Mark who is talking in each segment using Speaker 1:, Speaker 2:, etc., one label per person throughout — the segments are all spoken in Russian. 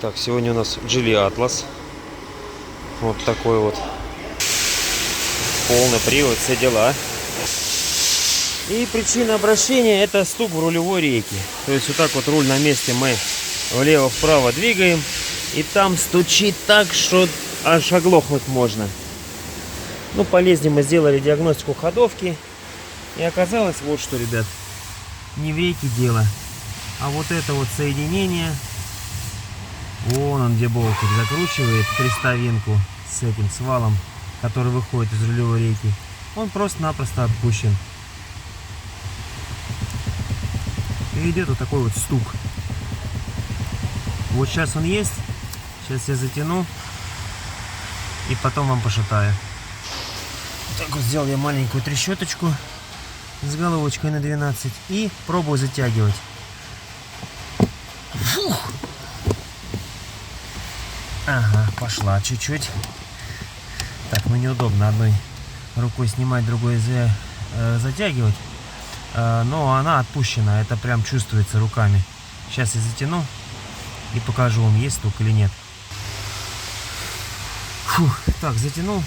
Speaker 1: Так, сегодня у нас Geely Atlas. Вот такой вот. Полный привод, все дела. И причина обращения — это стук в рулевой рейке. То есть вот так вот руль на месте мы влево-вправо двигаем. И там стучит так, что аж оглохнуть можно. Ну, полезли, мы сделали диагностику ходовки. И оказалось вот что, ребят. Не в рейке дело. А вот это вот соединение. Вон он, где болтик закручивает крестовинку с этим, с валом, который выходит из рулевой рейки. Он просто-напросто отпущен. И идет вот такой вот стук. Вот сейчас он есть. Сейчас я затяну. И потом вам пошатаю. Так вот сделал я маленькую трещоточку с головочкой на 12. И пробую затягивать. Фух. Ага, пошла чуть-чуть. Так, ну неудобно одной рукой снимать, другой затягивать. Но она отпущена, это прям чувствуется руками. Сейчас я затяну и покажу вам, есть стук или нет. Фух, так, затянул.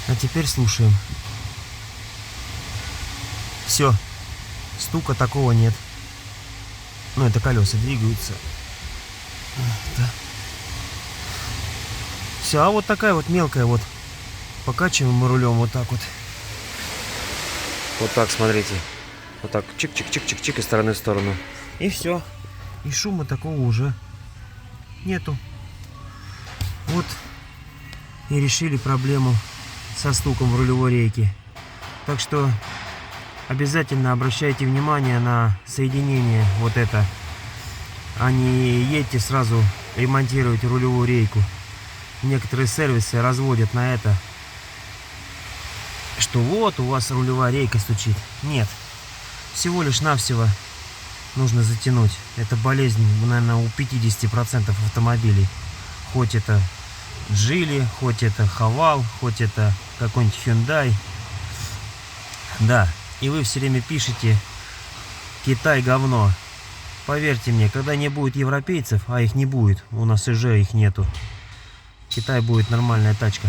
Speaker 1: А теперь слушаем. Все, стука такого нет. Ну, это колеса двигаются. Да. Все, а вот такая вот мелкая вот. Покачиваем мы рулем вот так вот. Вот так, смотрите. Вот так, чик-чик-чик-чик-чик из стороны в сторону. И все. И шума такого уже нету. Вот и решили проблему со стуком в рулевой рейке. Так что обязательно обращайте внимание на соединение вот это. А не едьте сразу ремонтировать рулевую рейку. Некоторые сервисы разводят на это, что вот у вас рулевая рейка стучит. Нет. Всего лишь навсего нужно затянуть. Это болезнь, наверное, у 50% автомобилей. Хоть это Geely, хоть это Haval, хоть это какой-нибудь Hyundai. Да. И вы все время пишете: Китай говно. Поверьте мне, когда не будет европейцев, а их не будет, у нас уже их нету, Китай будет нормальная тачка.